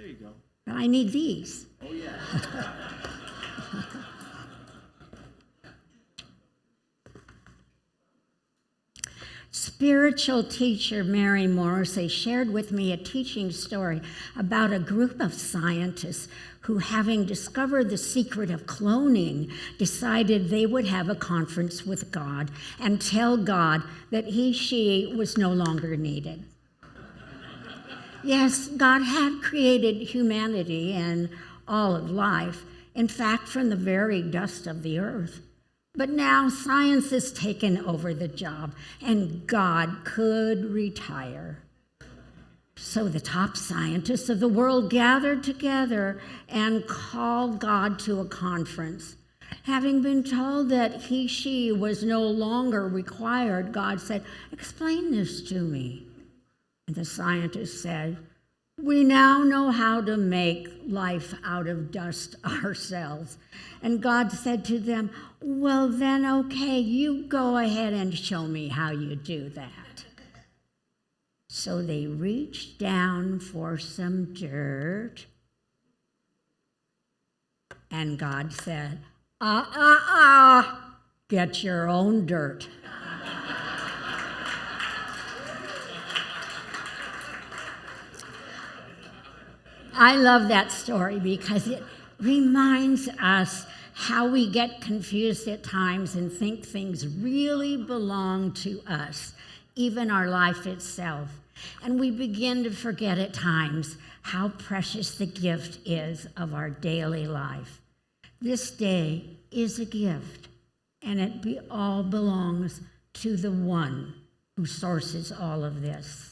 There you go. But I need these. Oh, yeah. Spiritual teacher Mary Morrissey shared with me a teaching story about a group of scientists who, having discovered the secret of cloning, decided they would have a conference with God and tell God that she was no longer needed. Yes, God had created humanity and all of life, in fact, from the very dust of the earth. But now science has taken over the job, and God could retire. So the top scientists of the world gathered together and called God to a conference. Having been told that she was no longer required, God said, "Explain this to me." And the scientists said, "We now know how to make life out of dust ourselves." And God said to them, "Well, then, okay, you go ahead and show me how you do that." So they reached down for some dirt, and God said, get your own dirt." I love that story because it reminds us how we get confused at times and think things really belong to us, even our life itself. And we begin to forget at times how precious the gift is of our daily life. This day is a gift, and it all belongs to the one who sources all of this.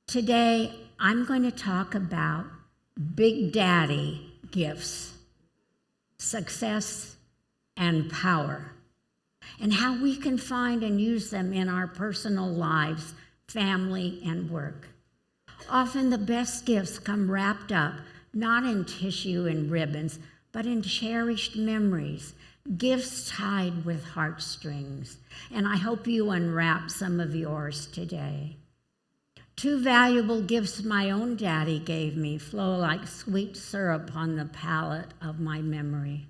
Today, I'm going to talk about Big Daddy gifts, success, and power, and how we can find and use them in our personal lives, family, and work. Often the best gifts come wrapped up, not in tissue and ribbons, but in cherished memories, gifts tied with heartstrings. And I hope you unwrap some of yours today. Two valuable gifts my own daddy gave me flow like sweet syrup on the palate of my memory.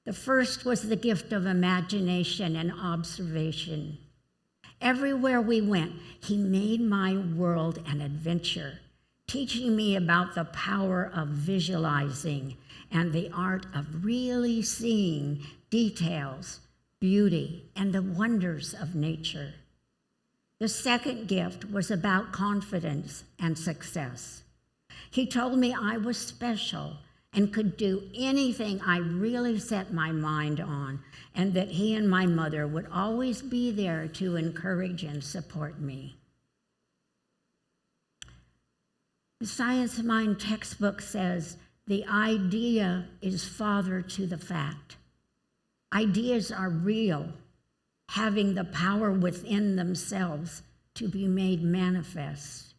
The first was the gift of imagination and observation. Everywhere we went, he made my world an adventure, teaching me about the power of visualizing and the art of really seeing details, beauty, and the wonders of nature. The second gift was about confidence and success. He told me I was special and could do anything I really set my mind on, and that he and my mother would always be there to encourage and support me. The Science Mind textbook says the idea is father to the fact. Ideas are real, having the power within themselves to be made manifest.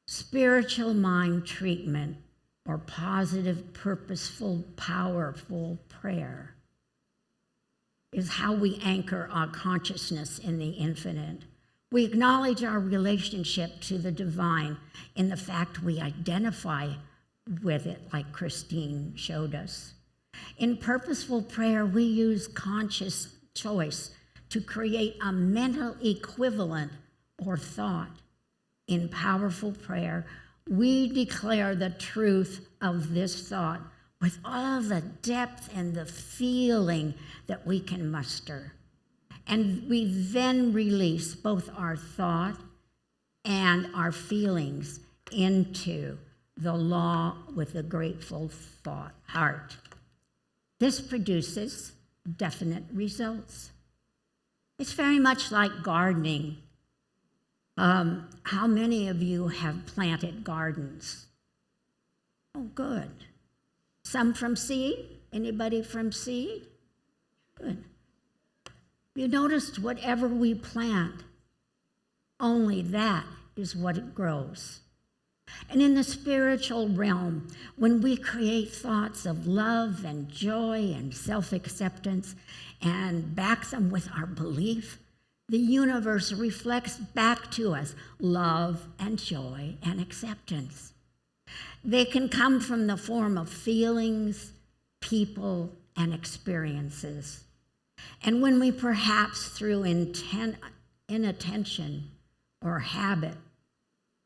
Spiritual mind treatment, or positive, purposeful, powerful prayer, is how we anchor our consciousness in the infinite. We acknowledge our relationship to the divine in the fact we identify with it, like Christine showed us. In purposeful prayer, we use conscious choice to create a mental equivalent or thought. In powerful prayer, we declare the truth of this thought with all the depth and the feeling that we can muster. And we then release both our thought and our feelings into the law with a grateful heart. This produces definite results. It's very much like gardening. How many of you have planted gardens? Oh, good. Some from seed? Anybody from seed? Good. You noticed whatever we plant, only that is what it grows. And in the spiritual realm, when we create thoughts of love and joy and self-acceptance and back them with our belief, the universe reflects back to us love and joy and acceptance. They can come from the form of feelings, people, and experiences. And when we perhaps through inattention or habit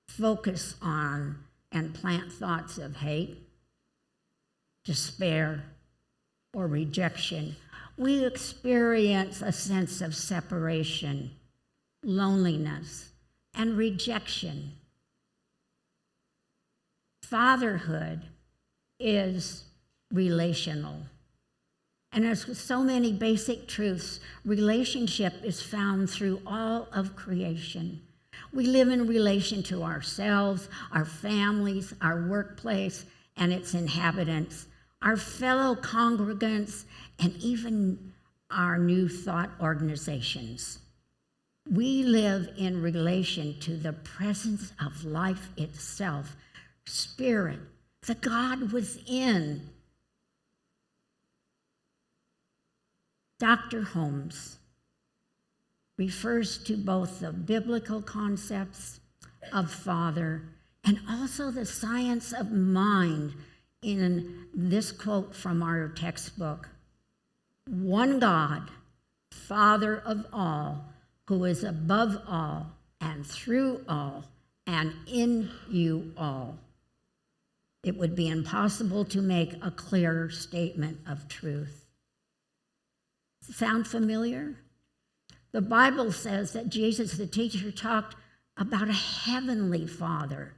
focus on and plant thoughts of hate, despair, or rejection, we experience a sense of separation, loneliness, and rejection. Fatherhood is relational. And as with so many basic truths, relationship is found through all of creation. We live in relation to ourselves, our families, our workplace, and its inhabitants, our fellow congregants, and even our new thought organizations. We live in relation to the presence of life itself, spirit, the God within. Dr. Holmes refers to both the biblical concepts of Father and also the science of mind in this quote from our textbook. One God, Father of all, who is above all and through all and in you all. It would be impossible to make a clearer statement of truth. Sound familiar? The Bible says that Jesus, the teacher, talked about a heavenly Father,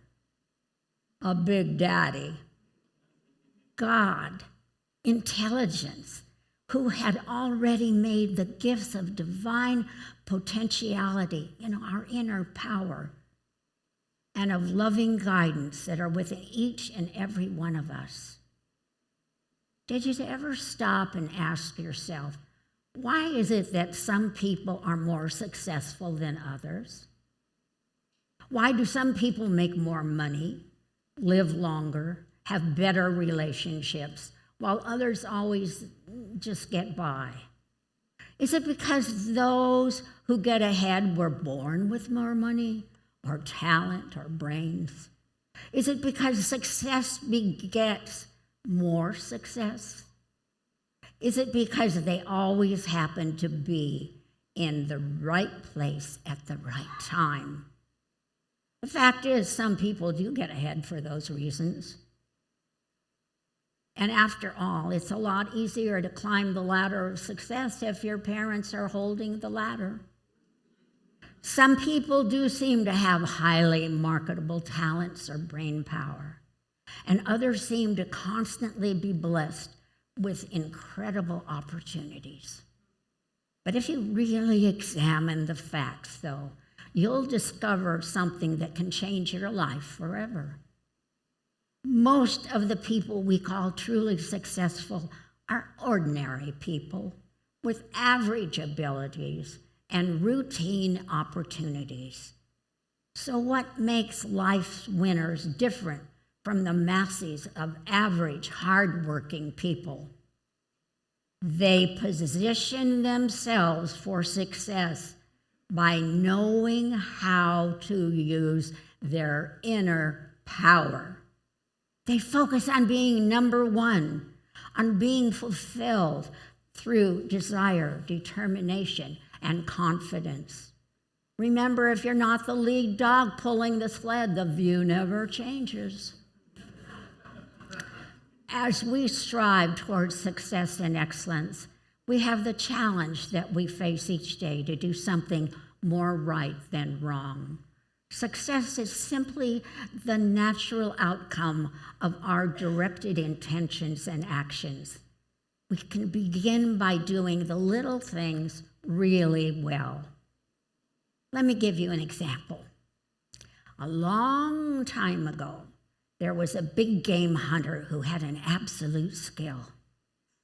a big daddy, God, intelligence, who had already made the gifts of divine potentiality, our inner power, and of loving guidance that are within each and every one of us. Did you ever stop and ask yourself, why is it that some people are more successful than others? Why do some people make more money, live longer, have better relationships, while others always just get by? Is it because those who get ahead were born with more money or talent or brains? Is it because success begets more success? Is it because they always happen to be in the right place at the right time? The fact is, some people do get ahead for those reasons. And after all, it's a lot easier to climb the ladder of success if your parents are holding the ladder. Some people do seem to have highly marketable talents or brain power, and others seem to constantly be blessed with incredible opportunities. But if you really examine the facts, though, you'll discover something that can change your life forever. Most of the people we call truly successful are ordinary people with average abilities and routine opportunities. So what makes life's winners different from the masses of average, hardworking people? They position themselves for success by knowing how to use their inner power. They focus on being number one, on being fulfilled through desire, determination, and confidence. Remember, if you're not the lead dog pulling the sled, the view never changes. As we strive towards success and excellence, we have the challenge that we face each day to do something more right than wrong. Success is simply the natural outcome of our directed intentions and actions. We can begin by doing the little things really well. Let me give you an example. A long time ago, there was a big game hunter who had an absolute skill.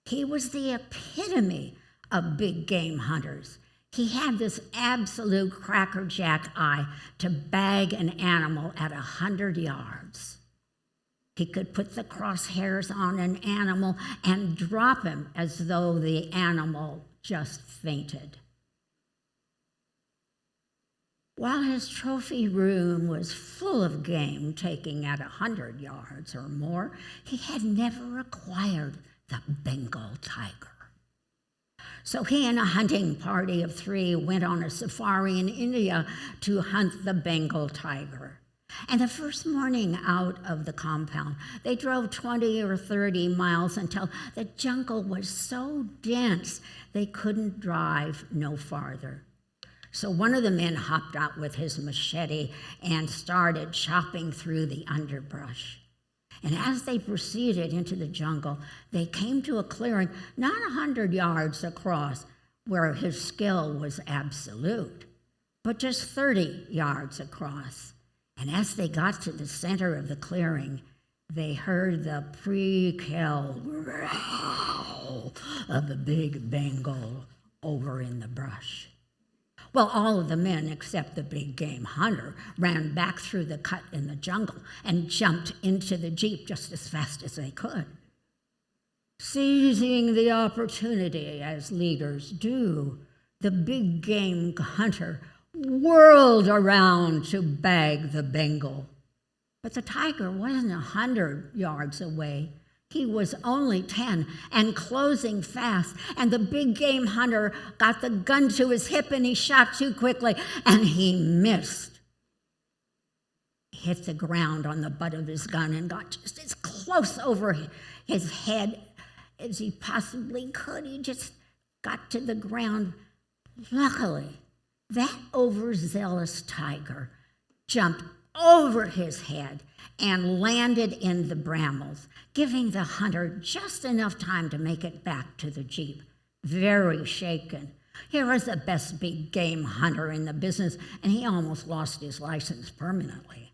He was the epitome of big game hunters. He had this absolute crackerjack eye to bag an animal at 100 yards. He could put the crosshairs on an animal and drop him as though the animal just fainted. While his trophy room was full of game taking at 100 yards or more, he had never acquired the Bengal tiger. So he and a hunting party of 3 went on a safari in India to hunt the Bengal tiger. And the first morning out of the compound, they drove 20 or 30 miles until the jungle was so dense they couldn't drive no farther. So one of the men hopped out with his machete and started chopping through the underbrush. And as they proceeded into the jungle, they came to a clearing not 100 yards across where his skill was absolute, but just 30 yards across. And as they got to the center of the clearing, they heard the pre-kill growl of the big Bengal over in the brush. Well, all of the men except the big game hunter ran back through the cut in the jungle and jumped into the Jeep just as fast as they could. Seizing the opportunity, as leaders do, the big game hunter whirled around to bag the Bengal. But the tiger wasn't 100 yards away. He was only 10 and closing fast, and the big game hunter got the gun to his hip and he shot too quickly and he missed. He hit the ground on the butt of his gun and got just as close over his head as he possibly could. He just got to the ground. Luckily, that overzealous tiger jumped over his head and landed in the brambles, giving the hunter just enough time to make it back to the Jeep, very shaken. He was the best big game hunter in the business, and he almost lost his license permanently.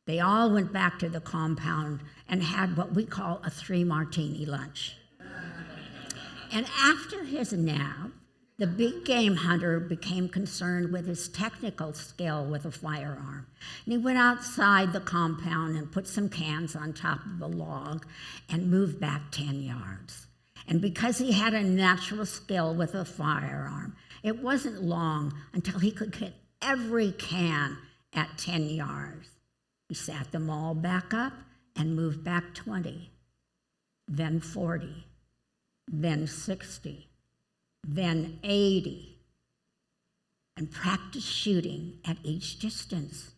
They all went back to the compound and had what we call a 3-martini lunch. And after his nap, the big game hunter became concerned with his technical skill with a firearm. And he went outside the compound and put some cans on top of a log and moved back 10 yards. And because he had a natural skill with a firearm, it wasn't long until he could hit every can at 10 yards. He sat them all back up and moved back 20, then 40, then 60. Then 80, and practiced shooting at each distance.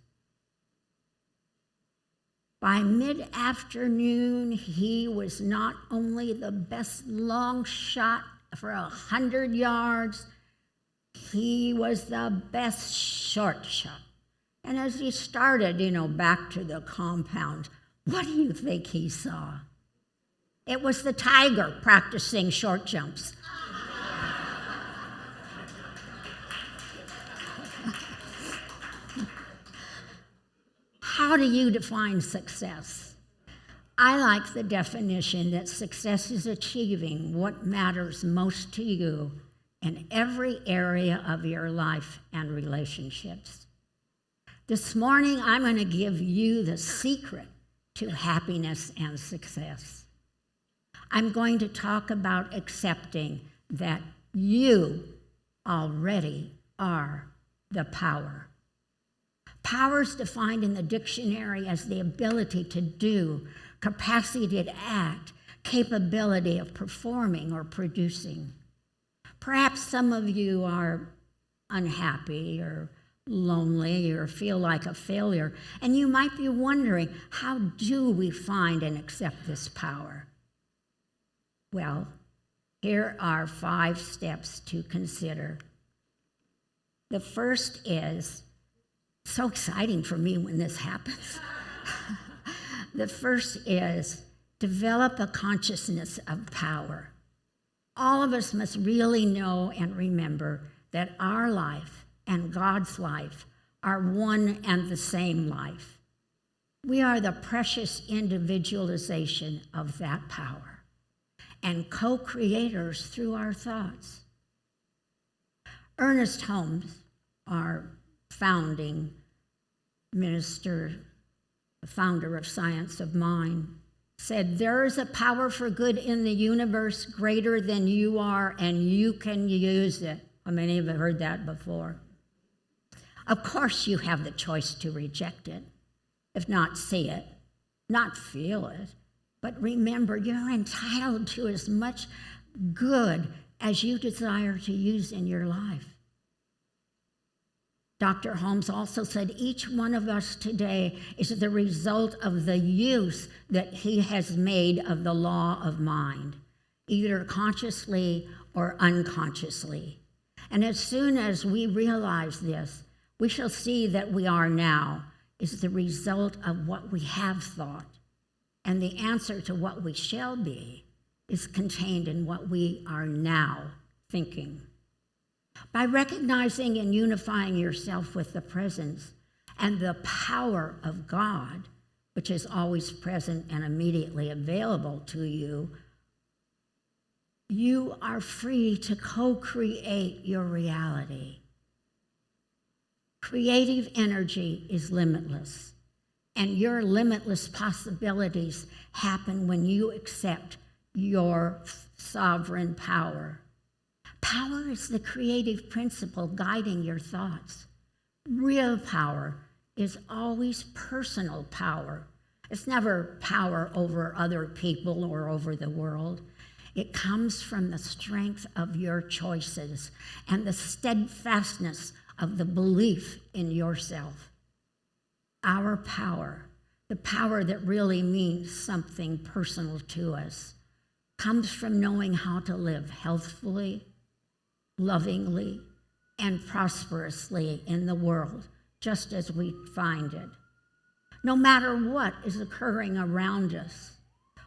By mid-afternoon, he was not only the best long shot for 100 yards, he was the best short shot. And as he started, back to the compound, what do you think he saw? It was the tiger practicing short jumps. How do you define success? I like the definition that success is achieving what matters most to you in every area of your life and relationships. This morning, I'm going to give you the secret to happiness and success. I'm going to talk about accepting that you already are the power. Power is defined in the dictionary as the ability to do, capacity to act, capability of performing or producing. Perhaps some of you are unhappy or lonely or feel like a failure, and you might be wondering, how do we find and accept this power? Well, here are 5 steps to consider. The first is, so exciting for me when this happens. The first is, develop a consciousness of power. All of us must really know and remember that our life and God's life are one and the same life. We are the precious individualization of that power and co-creators through our thoughts. Ernest Holmes, our founding minister, the founder of Science of Mind, said, "There is a power for good in the universe greater than you are, and you can use it." How many of you have heard that before? Of course, you have the choice to reject it, if not see it, not feel it. But remember, you're entitled to as much good as you desire to use in your life. Dr. Holmes also said each one of us today is the result of the use that he has made of the law of mind, either consciously or unconsciously. And as soon as we realize this, we shall see that we are now is the result of what we have thought, and the answer to what we shall be is contained in what we are now thinking. By recognizing and unifying yourself with the presence and the power of God, which is always present and immediately available to you, you are free to co-create your reality. Creative energy is limitless, and your limitless possibilities happen when you accept your sovereign power. Power is the creative principle guiding your thoughts. Real power is always personal power. It's never power over other people or over the world. It comes from the strength of your choices and the steadfastness of the belief in yourself. Our power, the power that really means something personal to us, comes from knowing how to live healthfully, lovingly, and prosperously in the world, just as we find it. No matter what is occurring around us,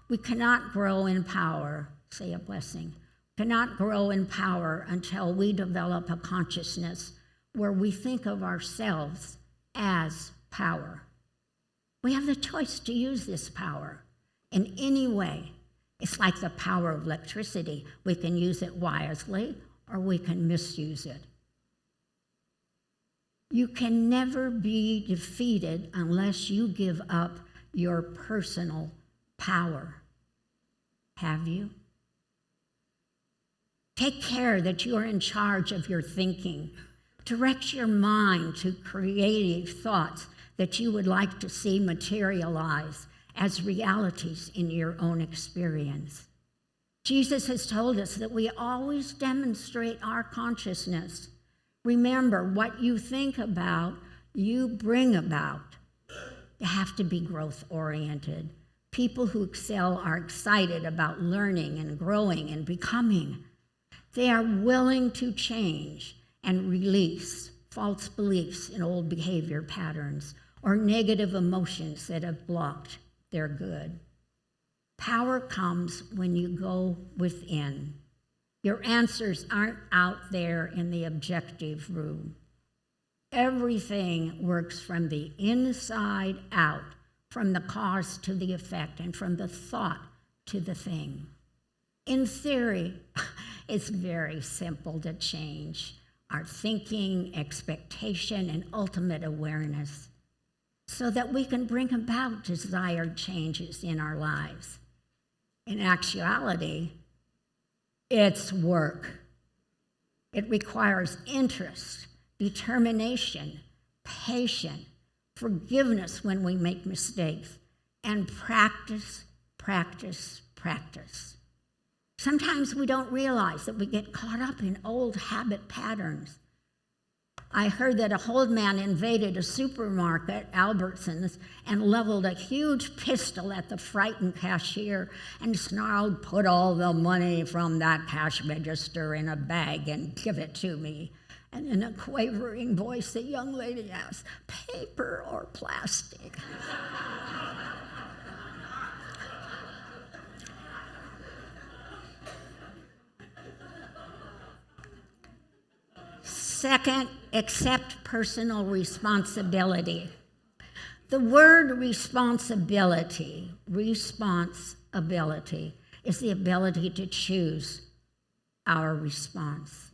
we cannot grow in power, say a blessing, cannot grow in power until we develop a consciousness where we think of ourselves as power. We have the choice to use this power in any way. It's like the power of electricity. We can use it wisely or we can misuse it. You can never be defeated unless you give up your personal power. Have you? Take care that you are in charge of your thinking. Direct your mind to creative thoughts that you would like to see materialize as realities in your own experience. Jesus has told us that we always demonstrate our consciousness. Remember, what you think about, you bring about. You have to be growth-oriented. People who excel are excited about learning and growing and becoming. They are willing to change and release false beliefs in old behavior patterns or negative emotions that have blocked their good. Power comes when you go within. Your answers aren't out there in the objective room. Everything works from the inside out, from the cause to the effect, and from the thought to the thing. In theory, it's very simple to change our thinking, expectation, and ultimate awareness so that we can bring about desired changes in our lives. In actuality, it's work. It requires interest, determination, patience, forgiveness when we make mistakes, and practice, practice, practice. Sometimes we don't realize that we get caught up in old habit patterns. I heard that a old man invaded a supermarket, Albertsons, and leveled a huge pistol at the frightened cashier and snarled, "Put all the money from that cash register in a bag and give it to me." And in a quavering voice, the young lady asked, "Paper or plastic?" Second, accept personal responsibility. The word responsibility is the ability to choose our response.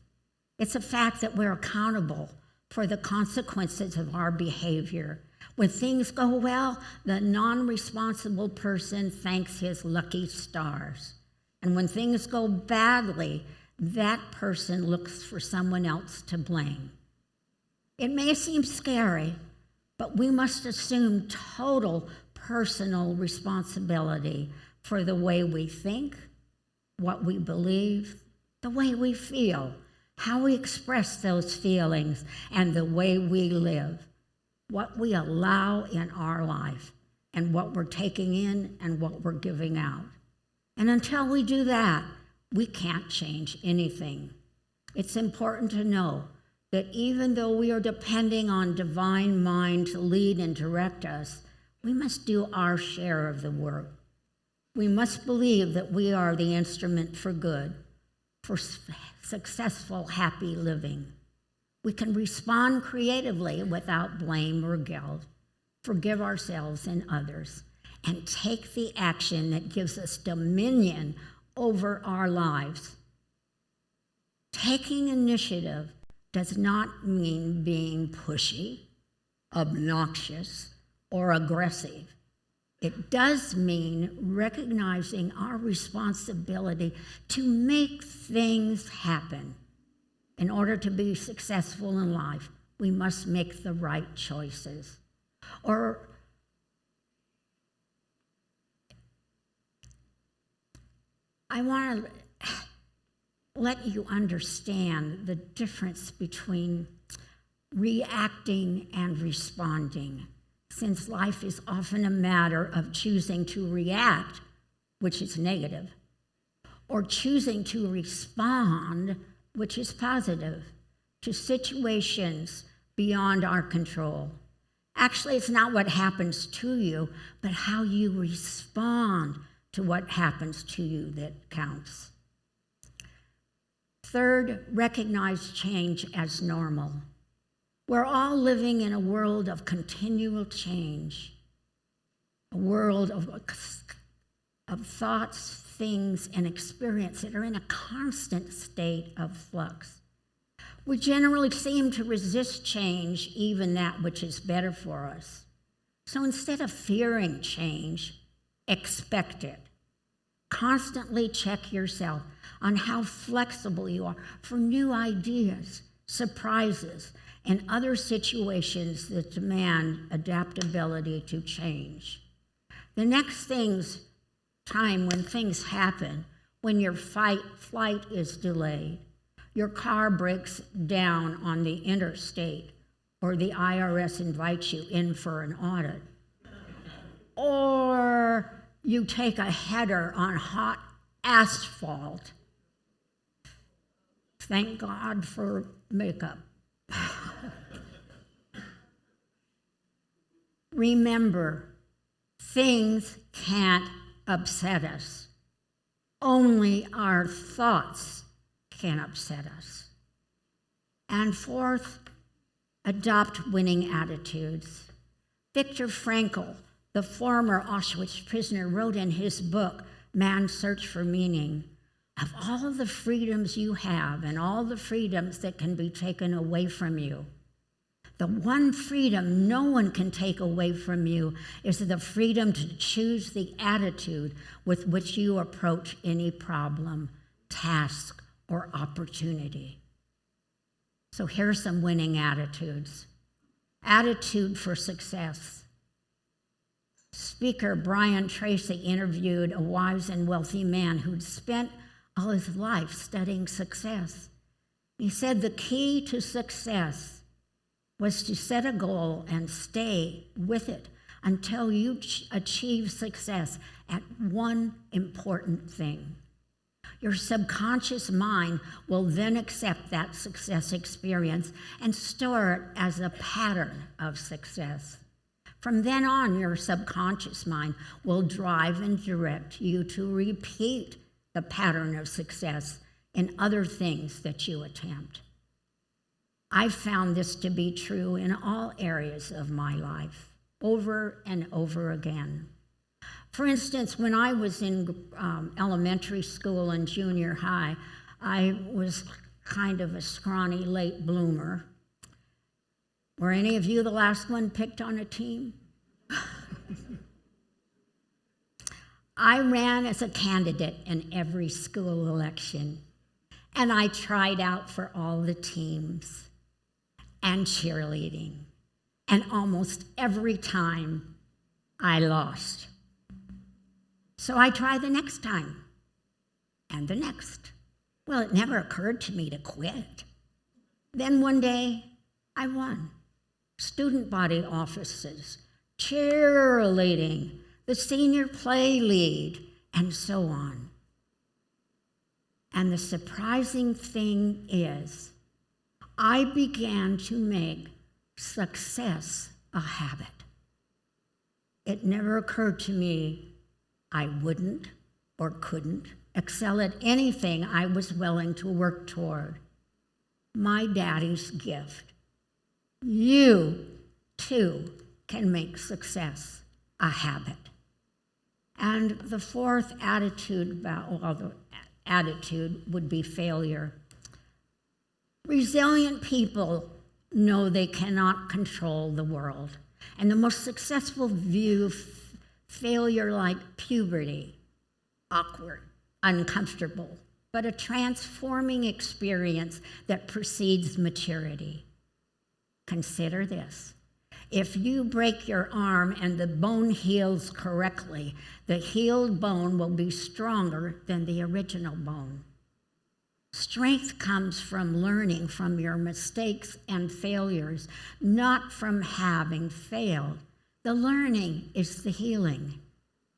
It's a fact that we're accountable for the consequences of our behavior. When things go well, the non-responsible person thanks his lucky stars. And when things go badly, that person looks for someone else to blame. It may seem scary, but we must assume total personal responsibility for the way we think, what we believe, the way we feel, how we express those feelings, and the way we live, what we allow in our life, and what we're taking in and what we're giving out. And until we do that, we can't change anything. It's important to know that even though we are depending on divine mind to lead and direct us, we must do our share of the work. We must believe that we are the instrument for good, for successful, happy living. We can respond creatively without blame or guilt, forgive ourselves and others, and take the action that gives us dominion over our lives. Taking initiative does not mean being pushy, obnoxious, or aggressive. It does mean recognizing our responsibility to make things happen. In order to be successful in life, we must make the right choices. Or I want to let you understand the difference between reacting and responding, since life is often a matter of choosing to react, which is negative, or choosing to respond, which is positive, to situations beyond our control. Actually, it's not what happens to you, but how you respond to what happens to you that counts. Third, recognize change as normal. We're all living in a world of continual change, a world of thoughts, things, and experience that are in a constant state of flux. We generally seem to resist change, even that which is better for us. So instead of fearing change, expect it. Constantly check yourself on how flexible you are for new ideas, surprises, and other situations that demand adaptability to change. The next time when things happen, when your flight is delayed, your car breaks down on the interstate, or the IRS invites you in for an audit, or you take a header on hot asphalt. Thank God for makeup. Remember, things can't upset us. Only our thoughts can upset us. And fourth, adopt winning attitudes. Viktor Frankl, the former Auschwitz prisoner, wrote in his book, Man's Search for Meaning, of all the freedoms you have and all the freedoms that can be taken away from you, the one freedom no one can take away from you is the freedom to choose the attitude with which you approach any problem, task, or opportunity. So here are some winning attitudes. Attitude for success. Speaker Brian Tracy interviewed a wise and wealthy man who'd spent all his life studying success. He said the key to success was to set a goal and stay with it until you achieve success at one important thing. Your subconscious mind will then accept that success experience and store it as a pattern of success. From then on, your subconscious mind will drive and direct you to repeat the pattern of success in other things that you attempt. I've found this to be true in all areas of my life, over and over again. For instance, when I was in elementary school and junior high, I was kind of a scrawny late bloomer. Were any of you the last one picked on a team? I ran as a candidate in every school election, and I tried out for all the teams. and cheerleading. And almost every time I lost. So I try the next time and the next. Well, it never occurred to me to quit. Then one day I won. Student body offices, cheerleading, the senior play lead, and so on. And the surprising thing is, I began to make success a habit. It never occurred to me I wouldn't or couldn't excel at anything I was willing to work toward. My daddy's gift. You, too, can make success a habit. And the fourth attitude, the attitude would be failure. Resilient people know they cannot control the world. And the most successful view failure like puberty, awkward, uncomfortable, but a transforming experience that precedes maturity. Consider this. If you break your arm and the bone heals correctly, the healed bone will be stronger than the original bone. Strength comes from learning from your mistakes and failures, not from having failed. The learning is the healing.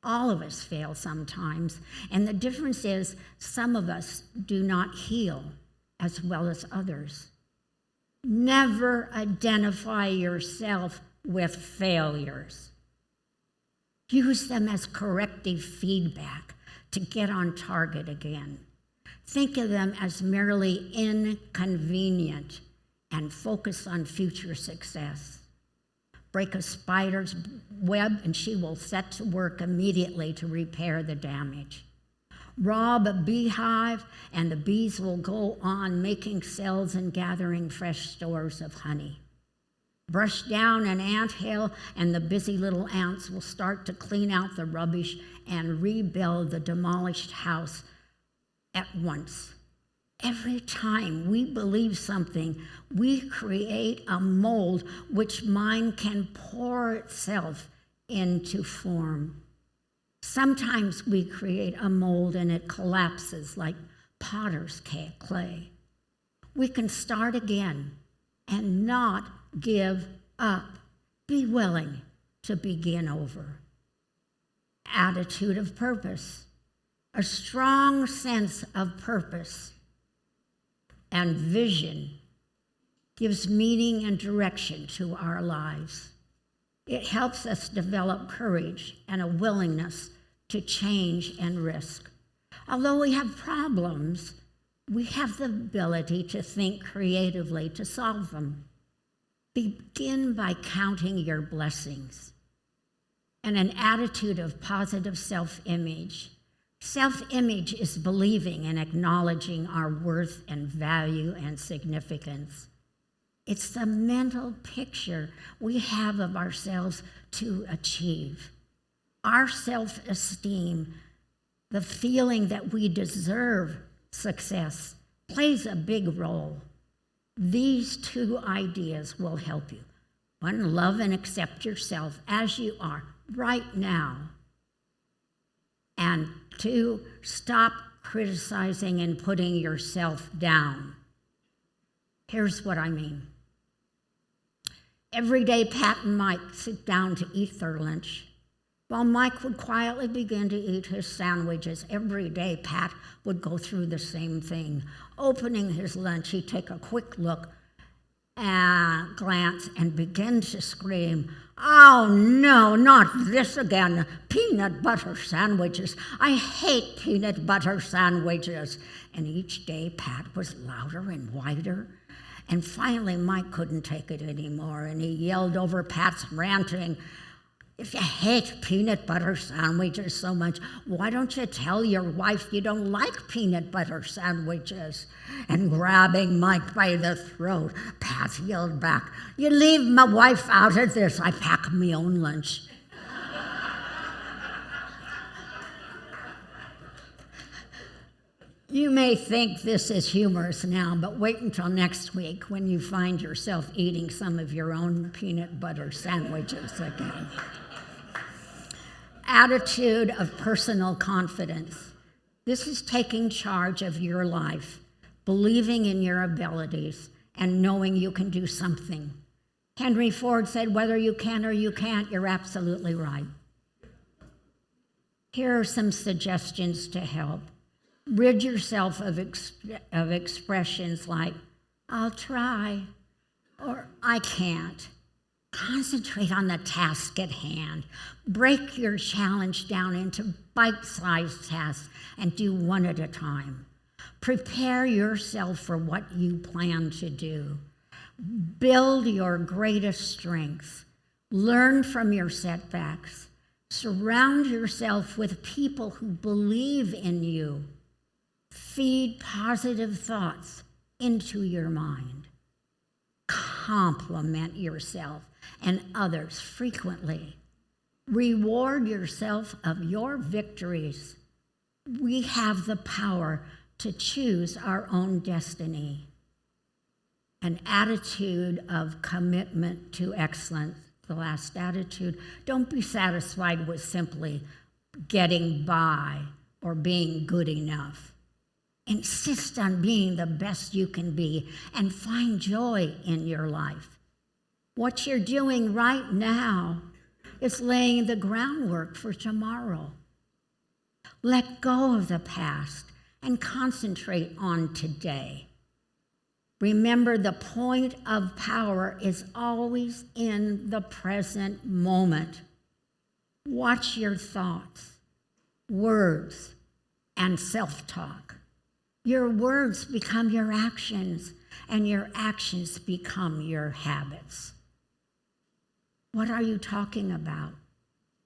All of us fail sometimes, and the difference is some of us do not heal as well as others. Never identify yourself with failures. Use them as corrective feedback to get on target again. Think of them as merely inconvenient and focus on future success. Break a spider's web and she will set to work immediately to repair the damage. Rob a beehive and the bees will go on making cells and gathering fresh stores of honey. Brush down an anthill and the busy little ants will start to clean out the rubbish and rebuild the demolished house at once. Every time we believe something, we create a mold which mind can pour itself into form. Sometimes we create a mold and it collapses like potter's clay. We can start again and not give up. Be willing to begin over. Attitude of purpose. A strong sense of purpose and vision gives meaning and direction to our lives. It helps us develop courage and a willingness to change and risk. Although we have problems, we have the ability to think creatively to solve them. Begin by counting your blessings and an attitude of positive self-image. Self-image is believing and acknowledging our worth and value and significance. It's the mental picture we have of ourselves to achieve. Our self-esteem, the feeling that we deserve success, plays a big role. These two ideas will help you. One, love and accept yourself as you are right now. And two, stop criticizing and putting yourself down. Here's what I mean. Every day, Pat and Mike sit down to eat their lunch. While Mike would quietly begin to eat his sandwiches, every day Pat would go through the same thing. Opening his lunch, he'd take a quick look and glance and begin to scream, "Oh no, not this again. Peanut butter sandwiches. I hate peanut butter sandwiches." And each day Pat was louder and wider. And finally Mike couldn't take it anymore and he yelled over Pat's ranting, "If you hate peanut butter sandwiches so much, why don't you tell your wife you don't like peanut butter sandwiches?" And grabbing Mike by the throat, Pat yelled back, "You leave my wife out of this. I pack my own lunch." You may think this is humorous now, but wait until next week when you find yourself eating some of your own peanut butter sandwiches again. Attitude of personal confidence. This is taking charge of your life, believing in your abilities, and knowing you can do something. Henry Ford said, whether you can or you can't, you're absolutely right. Here are some suggestions to help. Rid yourself of expressions like, I'll try, or I can't. Concentrate on the task at hand. Break your challenge down into bite-sized tasks and do one at a time. Prepare yourself for what you plan to do. Build your greatest strengths. Learn from your setbacks. Surround yourself with people who believe in you. Feed positive thoughts into your mind. Compliment yourself and others frequently. Reward yourself of your victories. We have the power to choose our own destiny. An attitude of commitment to excellence. The last attitude. Don't be satisfied with simply getting by or being good enough. Insist on being the best you can be and find joy in your life. What you're doing right now is laying the groundwork for tomorrow. Let go of the past and concentrate on today. Remember, the point of power is always in the present moment. Watch your thoughts, words, and self-talk. Your words become your actions, and your actions become your habits. What are you talking about?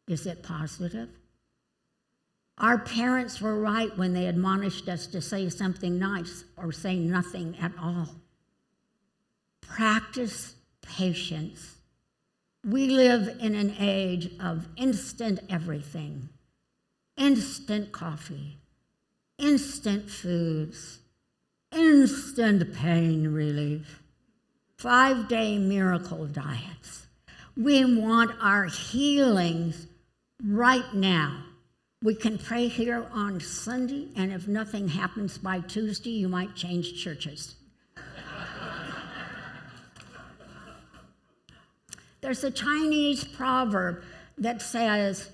Is it positive? Our parents were right when they admonished us to say something nice or say nothing at all. Practice patience. We live in an age of instant everything. Instant coffee, instant foods, instant pain relief, 5-day miracle diets. We want our healings right now. We can pray here on Sunday, and if nothing happens by Tuesday, you might change churches. There's a Chinese proverb that says,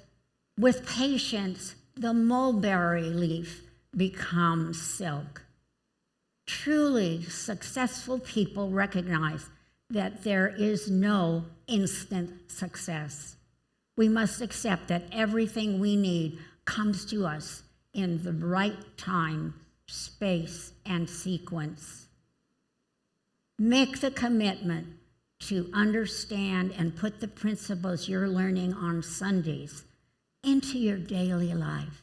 with patience, the mulberry leaf becomes silk. Truly successful people recognize that there is no instant success. We must accept that everything we need comes to us in the right time, space, and sequence. Make the commitment to understand and put the principles you're learning on Sundays into your daily life.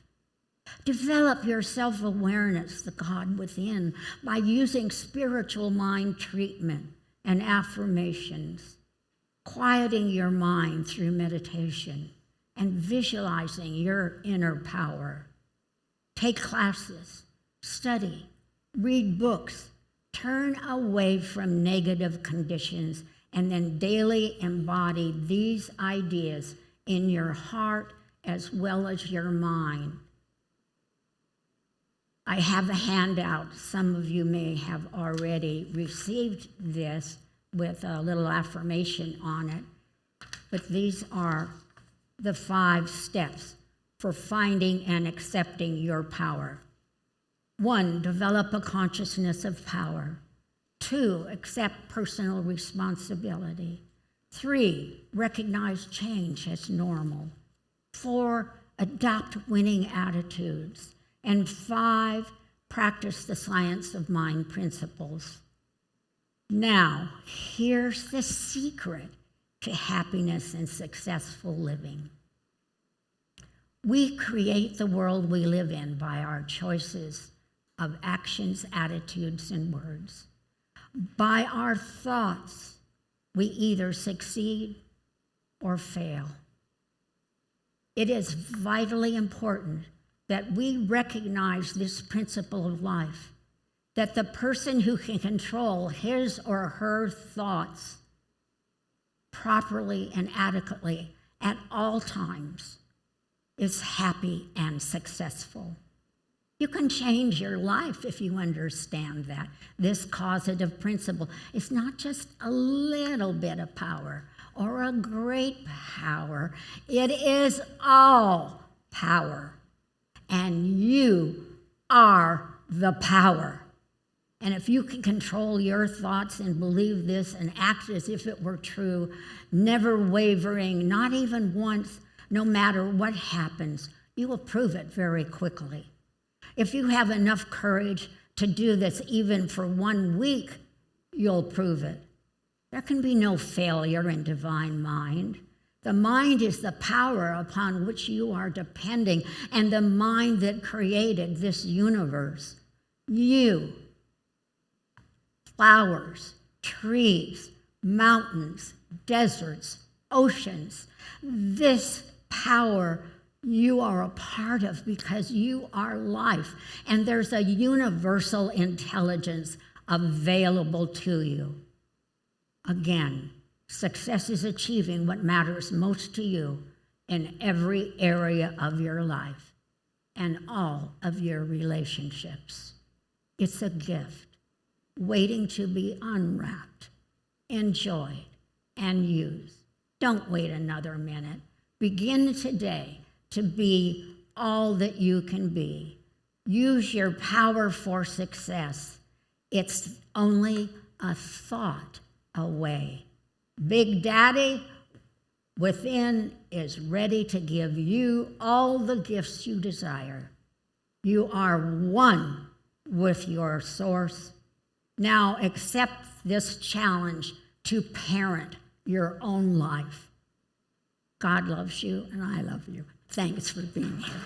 Develop your self-awareness, the God within, by using spiritual mind treatment and affirmations, quieting your mind through meditation, and visualizing your inner power. Take classes, study, read books, turn away from negative conditions, and then daily embody these ideas in your heart as well as your mind. I have a handout. Some of you may have already received this with a little affirmation on it, but these are the 5 steps for finding and accepting your power. 1, develop a consciousness of power. 2, accept personal responsibility. 3, recognize change as normal. 4, adopt winning attitudes. And 5, practice the science of mind principles. Now, here's the secret to happiness and successful living. We create the world we live in by our choices of actions, attitudes, and words. By our thoughts, we either succeed or fail. It is vitally important that we recognize this principle of life, that the person who can control his or her thoughts properly and adequately at all times is happy and successful. You can change your life if you understand that. This causative principle is not just a little bit of power or a great power. It is all power. And you are the power. And if you can control your thoughts and believe this and act as if it were true, never wavering, not even once, no matter what happens, you will prove it very quickly. If you have enough courage to do this even for 1 week, you'll prove it. There can be no failure in divine mind. The mind is the power upon which you are depending, and the mind that created this universe. You, flowers, trees, mountains, deserts, oceans, this power you are a part of because you are life, and there's a universal intelligence available to you. Again, success is achieving what matters most to you in every area of your life and all of your relationships. It's a gift waiting to be unwrapped, enjoyed, and used. Don't wait another minute. Begin today to be all that you can be. Use your power for success. It's only a thought away. Big Daddy within is ready to give you all the gifts you desire. You are one with your source. Now accept this challenge to parent your own life. God loves you, and I love you. Thanks for being here.